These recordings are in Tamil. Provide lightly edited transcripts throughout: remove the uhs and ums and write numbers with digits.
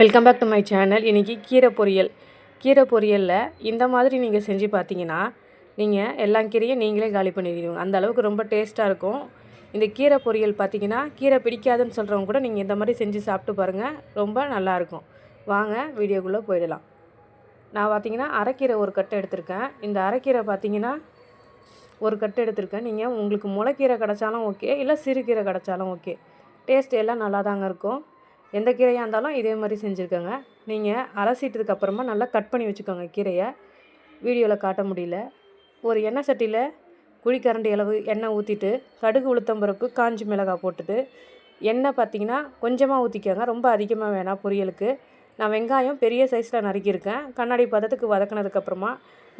Welcome back to my channel. இன்றைக்கி கீரை பொரியலில் இந்த மாதிரி நீங்கள் செஞ்சு பார்த்தீங்கன்னா நீங்கள் எல்லா கீரையும் நீங்களே காலி பண்ணிடுவீங்க. அந்த அளவுக்கு ரொம்ப டேஸ்ட்டாக இருக்கும். இந்த கீரை பொரியல் பார்த்தீங்கன்னா கீரை பிடிக்காதுன்னு சொல்கிறவங்க கூட நீங்கள் இந்த மாதிரி செஞ்சு சாப்பிட்டு பாருங்கள், ரொம்ப நல்லாயிருக்கும். வாங்க வீடியோக்குள்ளே போயிடலாம். நான் பார்த்தீங்கன்னா அரைக்கீரை ஒரு கட்டு எடுத்திருக்கேன். இந்த அரைக்கீரை பார்த்தீங்கன்னா ஒரு கட்டு எடுத்திருக்கேன். நீங்கள் உங்களுக்கு முளைக்கீரை கிடச்சாலும் ஓகே, இல்லை சிறுகீரை கிடச்சாலும் ஓகே, டேஸ்ட் எல்லாம் நல்லா தாங்க இருக்கும். எந்த கீரையாக இருந்தாலும் இதே மாதிரி செஞ்சுருக்கோங்க. நீங்கள் அலசிட்டதுக்கப்புறமா நல்லா கட் பண்ணி வச்சுக்கோங்க கீரையை. வீடியோவில் காட்ட முடியல. ஒரு எண்ணெய் சட்டியில் குழிக்கரண்டி அளவு எண்ணெய் ஊற்றிட்டு கடுகு உளுத்தம்பருப்பு காஞ்சி மிளகாய் போட்டுட்டு எண்ணெய் பார்த்திங்கன்னா கொஞ்சமாக ஊற்றிக்கோங்க, ரொம்ப அதிகமாக வேணாம் பொரியலுக்கு. நான் வெங்காயம் பெரிய சைஸில் நறுக்கியிருக்கேன். கண்ணாடி பதத்துக்கு வதக்கினதுக்கப்புறமா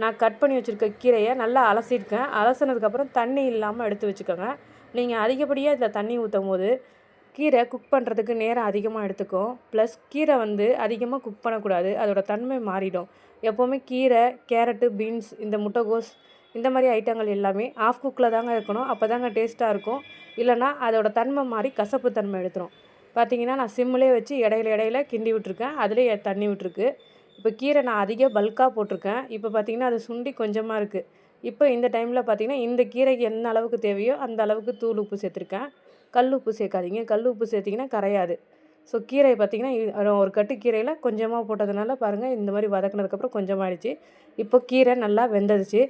நான் கட் பண்ணி வச்சுருக்க கீரையை நல்லா அலசியிருக்கேன். அலசினதுக்கப்புறம் தண்ணி இல்லாமல் எடுத்து வச்சுக்கோங்க. நீங்கள் அதிகப்படியாக இதில் தண்ணி ஊற்றும் போது கீரை குக் பண்ணுறதுக்கு நேரம் அதிகமாக எடுத்துக்கும். ப்ளஸ் கீரை அதிகமாக குக் பண்ணக்கூடாது, அதோட தன்மை மாறிடும். எப்போவுமே கீரை, கேரட்டு, பீன்ஸ், இந்த முட்டைகோஸ் இந்த மாதிரி ஐட்டங்கள் எல்லாமே ஆஃப் குக்கில் தாங்க இருக்கணும். அப்போ தாங்க டேஸ்ட்டாக இருக்கும். இல்லைனா அதோட தன்மை மாறி கசப்பு தன்மை எடுத்துரும். பார்த்திங்கன்னா நான் சிம்மிலே வச்சு இடையில கிண்டி விட்டுருக்கேன். அதிலே தண்ணி விட்டுருக்கு. இப்போ கீரை நான் அதிக பல்காக போட்டிருக்கேன். இப்போ பார்த்திங்கன்னா அது சுண்டி கொஞ்சமாக இருக்குது. இப்போ இந்த டைமில் பார்த்திங்கன்னா இந்த கீரைக்கு என்ன அளவுக்கு தேவையோ அந்த அளவுக்கு தூள் உப்பு சேர்த்துருக்கேன். கல் உப்பு சேர்க்காதீங்க, கல் உப்பு சேர்த்திங்கன்னா கரையாது. ஸோ கீரை பார்த்திங்கன்னா ஒரு கட்டு கீரையில் கொஞ்சமாக போட்டதுனால பாருங்கள் இந்த மாதிரி வதக்கினதுக்கப்புறம் கொஞ்சமாகிடுச்சு. இப்போ கீரை நல்லா வெந்துடுச்சு.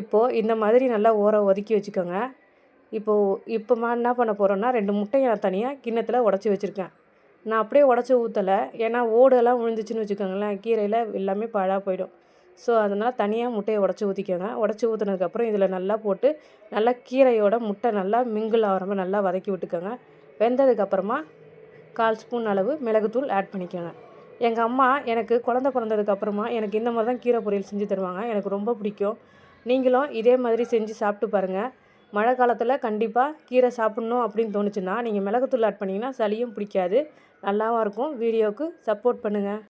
இப்போது இந்த மாதிரி நல்லா ஒதுக்கி வச்சுக்கோங்க. இப்போ என்ன பண்ண போகிறோன்னா 2 முட்டையை நான் தனியாக கிண்ணத்தில் உடச்சி வச்சுருக்கேன். நான் அப்படியே உடச்சி ஊற்றலை, ஏன்னா ஓடெல்லாம் விழுந்துச்சுன்னு வச்சுக்கோங்களேன், கீரையில் எல்லாமே பாழாக போயிடும். ஸோ அதனால் தனியாக முட்டையை உடச்சி ஊற்றிக்கோங்க. உடச்சி ஊற்றினதுக்கப்புறம் இதில் நல்லா போட்டு நல்லா கீரையோட முட்டை நல்லா மிங்கிள் ஆகிற மாதிரி நல்லா வதக்கி விட்டுக்கோங்க. வெந்ததுக்கப்புறமா 1/4 ஸ்பூன் அளவு மிளகுத்தூள் ஆட் பண்ணிக்கோங்க. எங்கள் அம்மா எனக்கு குழந்த பிறந்ததுக்கப்புறமா எனக்கு இந்த மாதிரி தான் கீரை பொரியல் செஞ்சு தருவாங்க. எனக்கு ரொம்ப பிடிக்கும். நீங்களும் இதே மாதிரி செஞ்சு சாப்பிட்டு பாருங்கள். மழை காலத்தில் கண்டிப்பாக கீரை சாப்பிட்ணும் அப்படின்னு தோணுச்சுன்னா நீங்கள் மிளகுத்தூள் ஆட் பண்ணிங்கன்னா சளியும் பிடிக்காது, நல்லாவும் இருக்கும். வீடியோவுக்கு சப்போர்ட் பண்ணுங்கள்.